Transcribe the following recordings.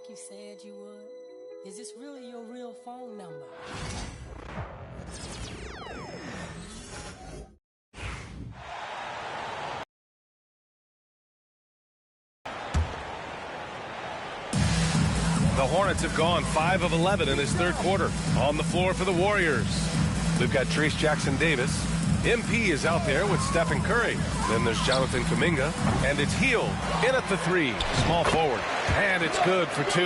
like you said you would? Is this really your real phone number? The Hornets have gone 5 of 11 in this third quarter. On the floor for the Warriors, we've got Trace Jackson-Davis. MP is out there with Stephen Curry. Then there's Jonathan Kuminga. And it's Hield in at the 3. Small forward. And it's good for 2.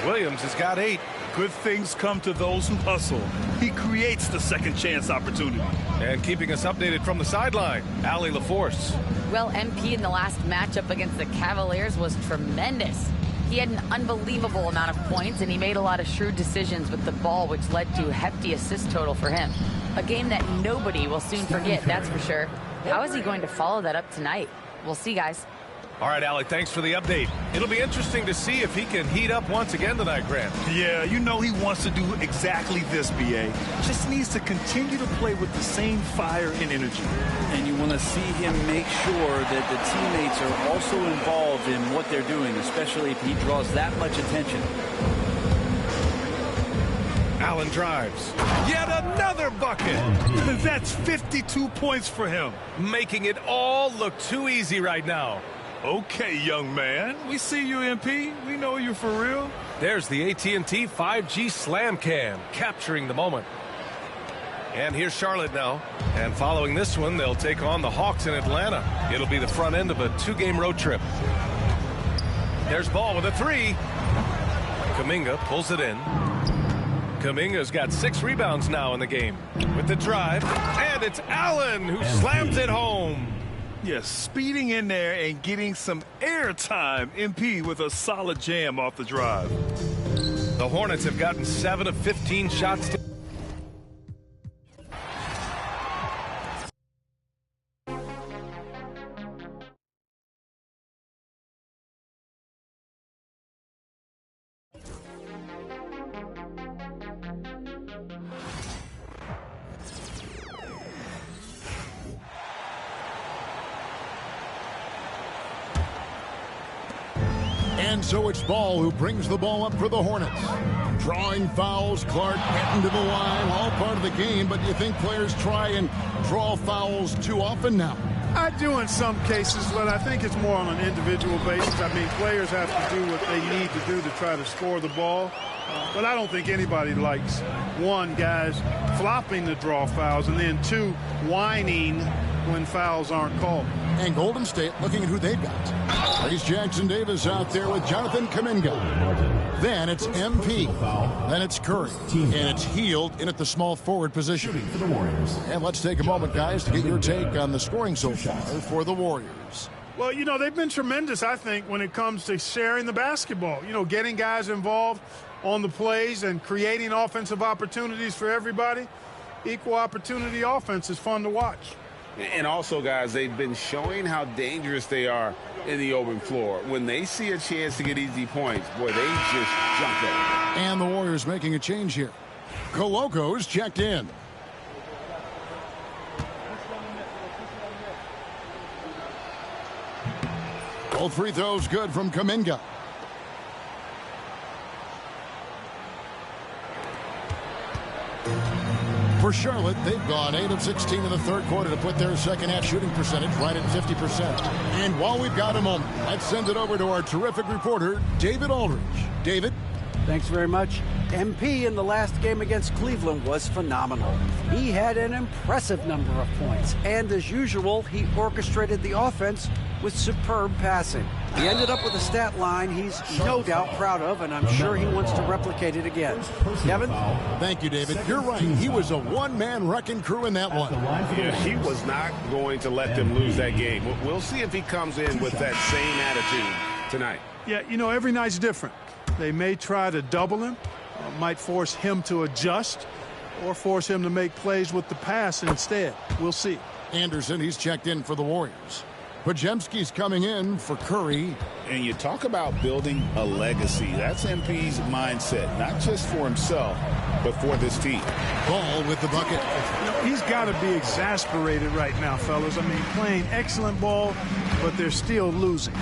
Williams has got 8. Good things come to those who hustle. He creates the second chance opportunity. And keeping us updated from the sideline, Allie LaForce. Well, MP in the last matchup against the Cavaliers was tremendous. He had an unbelievable amount of points, and he made a lot of shrewd decisions with the ball, which led to a hefty assist total for him. A game that nobody will soon forget, that's for sure. How is he going to follow that up tonight? We'll see, guys. All right, Allie, thanks for the update. It'll be interesting to see if he can heat up once again tonight, Grant. Yeah, you know he wants to do exactly this, B.A. Just needs to continue to play with the same fire and energy. And you want to see him make sure that the teammates are also involved in what they're doing, especially if he draws that much attention. Allen drives. Yet another bucket. That's 52 points for him. Making it all look too easy right now. Okay, young man. We see you, MP. We know you for real. There's the AT&T 5G Slam Cam, capturing the moment. And here's Charlotte now. And following this one, they'll take on the Hawks in Atlanta. It'll be the front end of a 2-game road trip. There's Ball with a 3. Kuminga pulls it in. Kuminga's got 6 rebounds now in the game. With the drive, and it's Allen who slams it home. Yes, speeding in there and getting some airtime. MP with a solid jam off the drive. The Hornets have gotten 7 of 15 shots. And so it's Ball who brings the ball up for the Hornets. Drawing fouls, Clark getting to the line, all part of the game, but do you think players try and draw fouls too often now? I do in some cases, but I think it's more on an individual basis. I mean, players have to do what they need to do to try to score the ball. But I don't think anybody likes, 1, guys flopping to draw fouls, and then 2, whining when fouls aren't called. And Golden State looking at who they've got. Trace Jackson-Davis out there with Jonathan Kuminga. Then it's MP. Then it's Curry. And it's Hield in at the small forward position. And let's take a moment, guys, to get your take on the scoring so far for the Warriors. Well, you know, they've been tremendous, I think, when it comes to sharing the basketball. You know, getting guys involved on the plays and creating offensive opportunities for everybody. Equal opportunity offense is fun to watch. And also, guys, they've been showing how dangerous they are in the open floor. When they see a chance to get easy points, boy, they just jump at it. And the Warriors making a change here. Coloco's checked in. Both free throws good from Kuminga. For Charlotte, they've gone 8 of 16 in the third quarter to put their second half shooting percentage right at 50%. And while we've got a moment, let's send it over to our terrific reporter, David Aldridge. David? Thanks very much. MP in the last game against Cleveland was phenomenal. He had an impressive number of points, and as usual, he orchestrated the offense with superb passing. He ended up with a stat line he's no doubt proud of, and I'm sure he wants to replicate it again. Kevin? Thank you, David. You're right. He was a one-man wrecking crew in that one. Yeah, he was not going to let them lose that game. We'll see if he comes in with that same attitude tonight. Yeah, you know, every night's different. They may try to double him, might force him to adjust, or force him to make plays with the pass instead. We'll see. Anderson, he's checked in for the Warriors. Pajemski's coming in for Curry. And you talk about building a legacy. That's MP's mindset, not just for himself, but for this team. Ball with the bucket. You know, he's got to be exasperated right now, fellas. I mean, playing excellent ball, but they're still losing.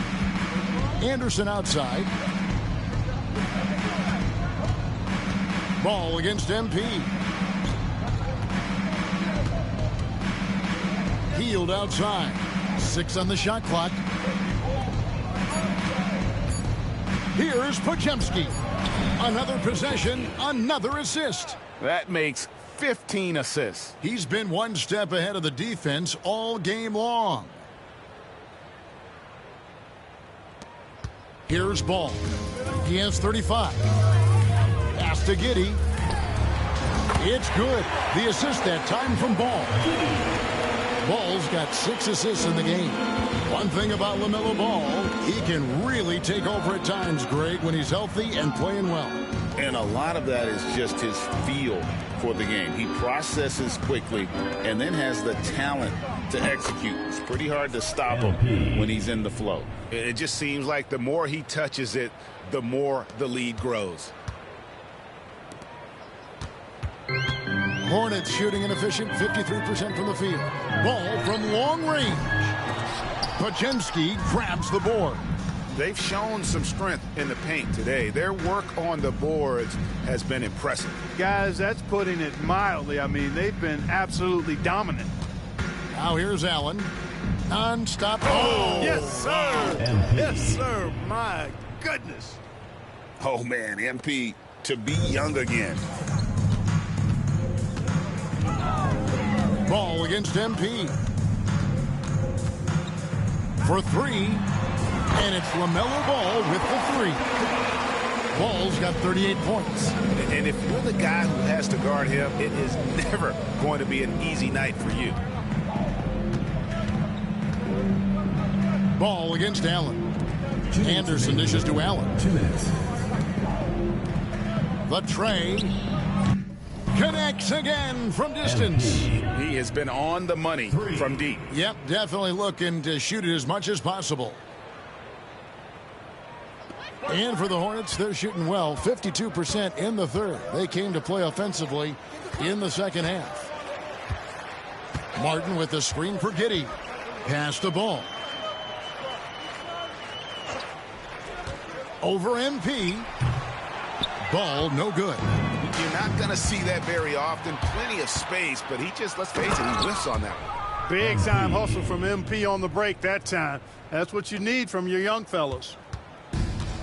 Anderson outside. Ball against MP. Healed outside. 6 on the shot clock. Here's Podziemski. Another possession, another assist. That makes 15 assists. He's been one step ahead of the defense all game long. Here's Ball. He has 35. Pass to Giddey. It's good. The assist that time from Ball. Ball's got 6 assists in the game. One thing about LaMelo Ball, he can really take over at times, Greg, when he's healthy and playing well. And a lot of that is just his feel for the game. He processes quickly and then has the talent to execute. It's pretty hard to stop him when he's in the flow. It just seems like the more he touches it, the more the lead grows. Hornets shooting inefficient, 53% from the field. Ball from long range. Podziemski grabs the board. They've shown some strength in the paint today. Their work on the boards has been impressive. Guys, that's putting it mildly. I mean, they've been absolutely dominant. Now here's Allen. Non-stop. Oh, yes, sir. Yes, sir. My goodness. Oh, man, MP to be young again. Ball against MP. For 3. And it's LaMelo Ball with the 3. Ball's got 38 points. And if you're the guy who has to guard him, it is never going to be an easy night for you. Ball against Allen. Anderson dishes to Allen. 2 minutes. The tray connects again from distance. He has been on the money from deep. Yep, definitely looking to shoot it as much as possible. And for the Hornets, they're shooting well, 52% in the third. They came to play offensively in the second half. Martin with the screen for Giddey. Pass the ball. Over MP. Ball no good. You're not going to see that very often. Plenty of space, but he just, let's face it, he whiffs on that one. Big time hustle from MP on the break that time. That's what you need from your young fellas.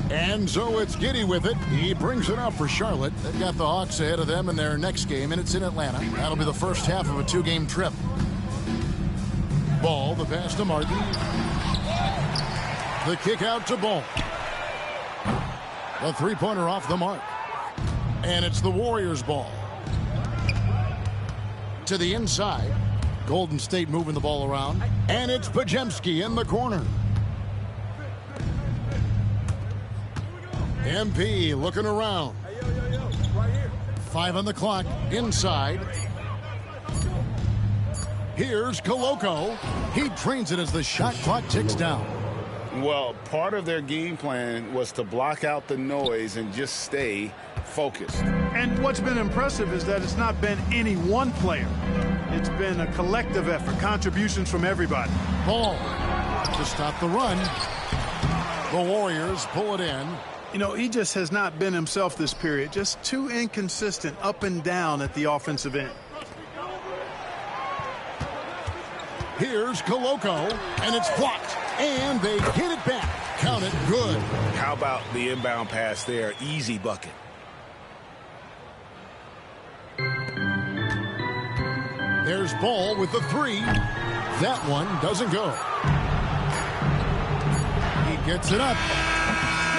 And so it's Giddey with it. He brings it up for Charlotte. They've got the Hawks ahead of them in their next game, and it's in Atlanta. That'll be the first half of a 2-game trip. Ball, the pass to Martin. The kick out to Ball. The three-pointer off the mark. And it's the Warriors' ball. To the inside. Golden State moving the ball around. And it's Podziemski in the corner. MP looking around. 5 on the clock. Inside. Here's Koloko. He trains it as the shot clock ticks down. Well, part of their game plan was to block out the noise and just stay focused. And what's been impressive is that it's not been any one player. It's been a collective effort, contributions from everybody. Ball to stop the run. The Warriors pull it in. You know, he just has not been himself this period. Just too inconsistent up and down at the offensive end. Here's Koloko, and it's blocked. And they get it back. Count it good. How about the inbound pass there? Easy bucket. There's Ball with the 3. That one doesn't go. He gets it up.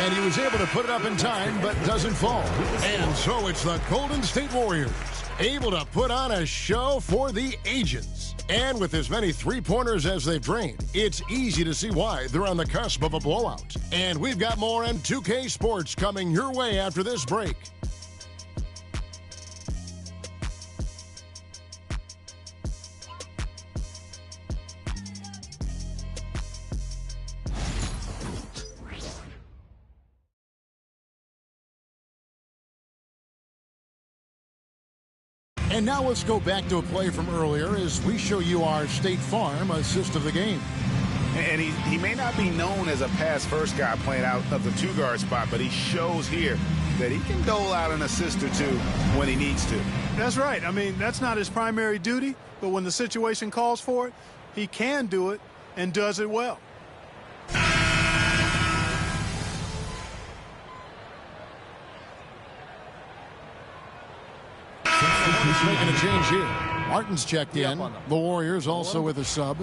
And he was able to put it up in time, but doesn't fall. And so it's the Golden State Warriors, able to put on a show for the ages. And with as many three-pointers as they've drained, it's easy to see why they're on the cusp of a blowout. And we've got more M2K Sports coming your way after this break. And now let's go back to a play from earlier as we show you our State Farm assist of the game. And he may not be known as a pass-first guy playing out of the two-guard spot, but he shows here that he can dole out an assist or two when he needs to. That's right. I mean, that's not his primary duty, but when the situation calls for it, he can do it and does it well. He's making a change here. Martin's checked in. The Warriors also with a sub.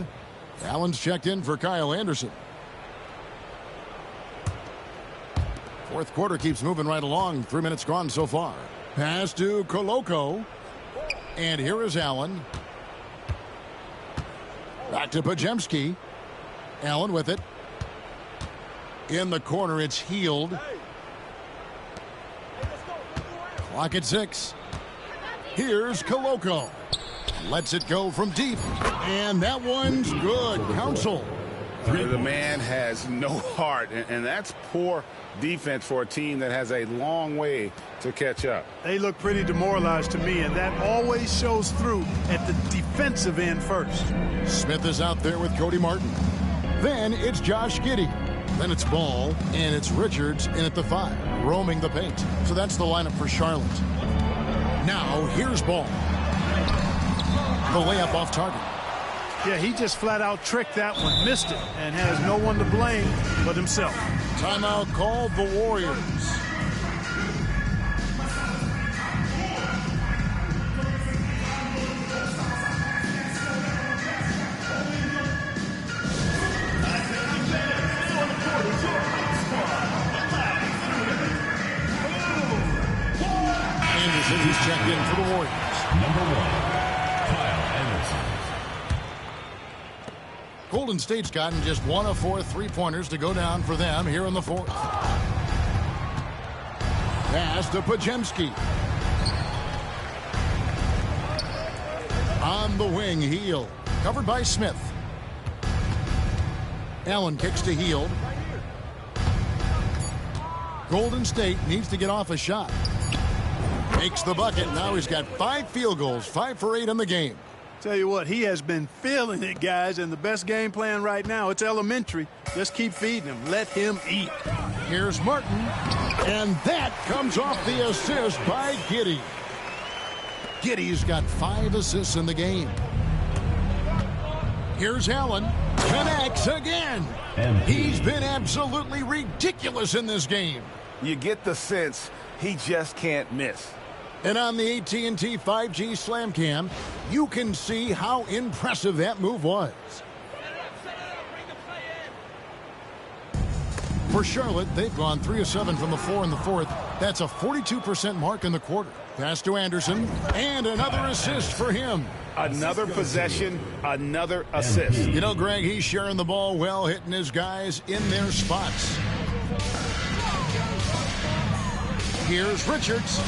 Allen's checked in for Kyle Anderson. Fourth quarter keeps moving right along. 3 minutes gone so far. Pass to Koloko. And here is Allen. Back to Pajemski. Allen with it. In the corner, it's Healed. Clock at 6. Here's Koloko. Lets it go from deep. And that one's good. Counsel. The man has no heart, and that's poor defense for a team that has a long way to catch up. They look pretty demoralized to me, and that always shows through at the defensive end first. Smith is out there with Cody Martin. Then it's Josh Giddey. Then it's Ball, and it's Richards in at the 5, roaming the paint. So that's the lineup for Charlotte. Now here's Ball. The layup off target. Yeah, he just flat out tricked that one, missed it, and has no one to blame but himself. Timeout called the Warriors. Anderson, he's checked in for the Warriors. Number 1. Golden State's gotten just 1 of 4 3-pointers to go down for them here in the 4th. Pass to Pajemski. On the wing, Healed. Covered by Smith. Allen kicks to Healed. Golden State needs to get off a shot. Makes the bucket. Now he's got 5 field goals, 5 for 8 in the game. Tell you what, he has been feeling it, guys, and the best game plan right now, it's elementary. Just keep feeding him. Let him eat. Here's Martin, and that comes off the assist by Giddey. Giddey's got 5 assists in the game. Here's Allen. Connects again. He's been absolutely ridiculous in this game. You get the sense he just can't miss. And on the AT&T 5G Slam Cam, you can see how impressive that move was. For Charlotte, they've gone 3 of 7 from the floor in the 4th. That's a 42% mark in the quarter. Pass to Anderson, and another assist for him. Another possession, another assist. You know, Greg, he's sharing the ball well, hitting his guys in their spots. Here's Richards.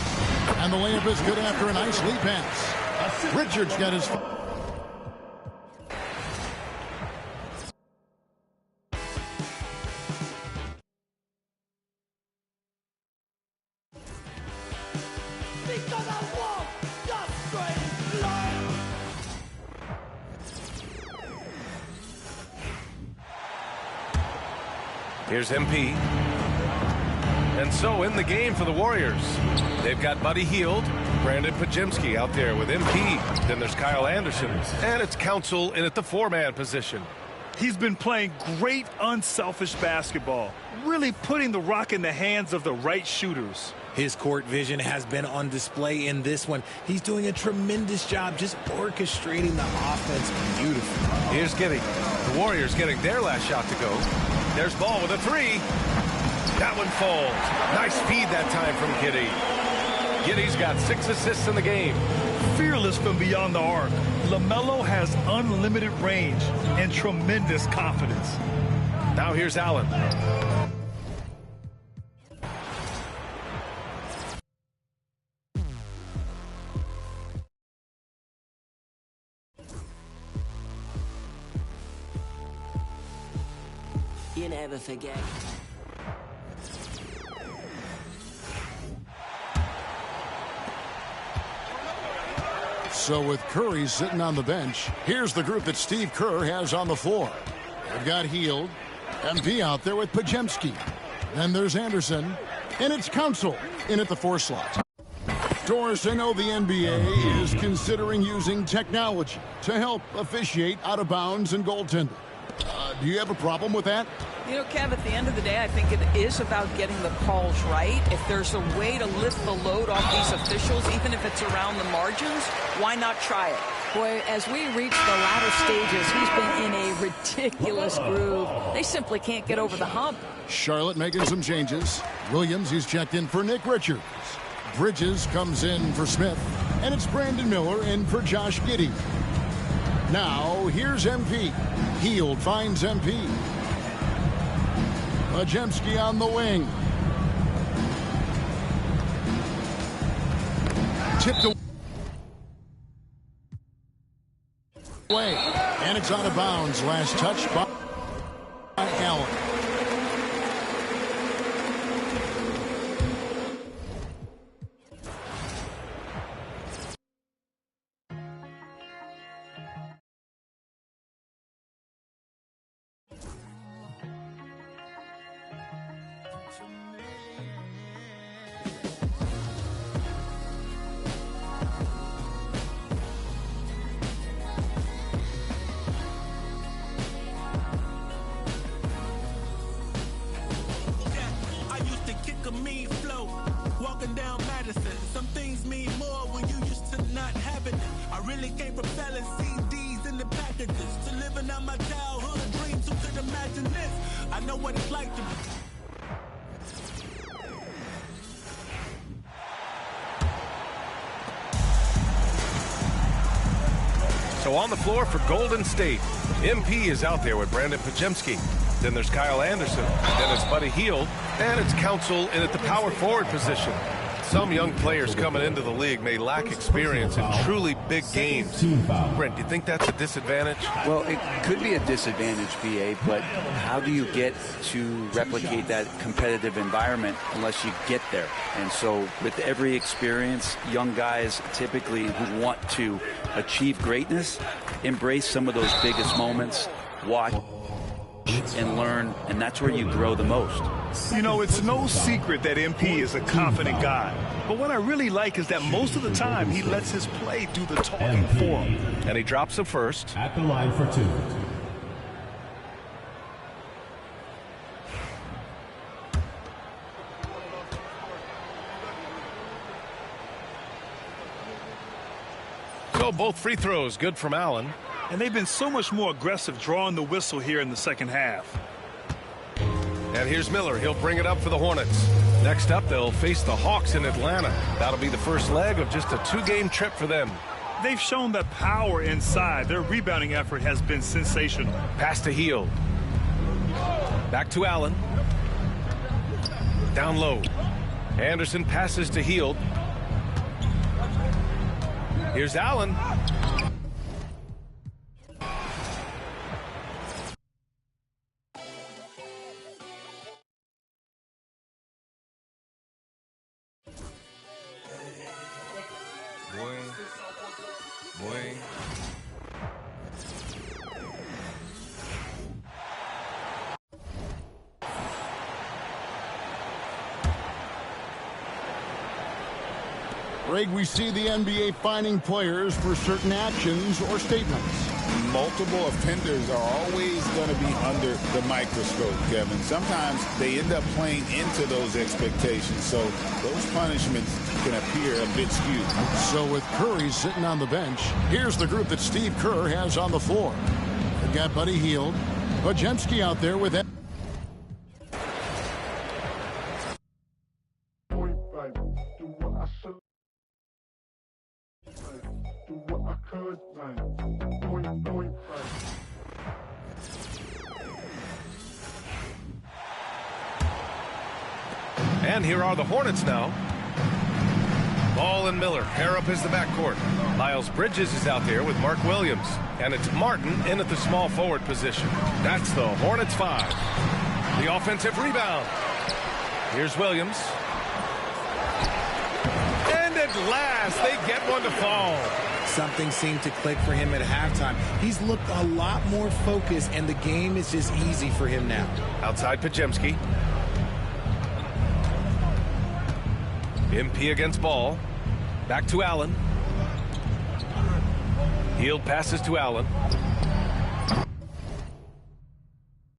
And the layup is good after a nice lead pass. Richards got his... Here's MP. And so in the game for the Warriors, they've got Buddy Hield, Brandon Pajemski out there with MP. Then there's Kyle Anderson, and it's Counsel in at the 4-man position. He's been playing great unselfish basketball, really putting the rock in the hands of the right shooters. His court vision has been on display in this one. He's doing a tremendous job just orchestrating the offense beautifully. Here's Giddey. The Warriors getting their last shot to go. There's Ball with a 3. That one falls. Nice feed that time from Giddey. Giddey's got 6 assists in the game. Fearless from beyond the arc, LaMelo has unlimited range and tremendous confidence. Now here's Allen. You never forget. So with Curry sitting on the bench, here's the group that Steve Kerr has on the floor. They've got Heald. MP out there with Pajemski. Then there's Anderson. And it's Council in at the 4 slot. Doris, I know the NBA is considering using technology to help officiate out of bounds and goaltending. Do you have a problem with that? You know, Kev, at the end of the day, I think it is about getting the calls right. If there's a way to lift the load off these officials, even if it's around the margins, why not try it? Boy, as we reach the latter stages, he's been in a ridiculous groove. They simply can't get over the hump. Charlotte making some changes. Williams, he's checked in for Nick Richards. Bridges comes in for Smith. And it's Brandon Miller in for Josh Giddey. Now, here's MP. Heald finds MP. Pajemski on the wing. Tipped away. And it's out of bounds. Last touch by Allen. So on the floor for Golden State, MP is out there with Brandon Pajemski. Then there's Kyle Anderson. Then it's Buddy Hield. And it's Council in at the power forward position. Some young players coming into the league may lack experience in truly big games. Brent, do you think that's a disadvantage? Well, it could be a disadvantage, BA, but how do you get to replicate that competitive environment unless you get there? And so with every experience, young guys typically who want to achieve greatness, embrace some of those biggest moments, watch and learn, and that's where you grow the most. You know, it's no secret that MP is a confident guy. But what I really like is that most of the time he lets his play do the talking for him. And he drops the first. At the line for 2. So both free throws good from Allen. And they've been so much more aggressive drawing the whistle here in the second half. And here's Miller. He'll bring it up for the Hornets. Next up, they'll face the Hawks in Atlanta. That'll be the first leg of just a 2-game trip for them. They've shown that power inside. Their rebounding effort has been sensational. Pass to Hield. Back to Allen. Down low. Anderson passes to Hield. Here's Allen. Greg, we see the NBA fining players for certain actions or statements. Multiple offenders are always going to be under the microscope, Kevin. Sometimes they end up playing into those expectations, so those punishments can appear a bit skewed. So with Curry sitting on the bench, here's the group that Steve Kerr has on the floor. They've got Buddy Hield, Pajemski out there with that. And here are the Hornets now. Ball and Miller pair up as the backcourt. Miles Bridges is out there with Mark Williams. And it's Martin in at the small forward position. That's the Hornets 5. The offensive rebound. Here's Williams. And at last, they get one to fall. Something seemed to click for him at halftime. He's looked a lot more focused, and the game is just easy for him now. Outside Pajemski. MP against Ball. Back to Allen. Hield passes to Allen.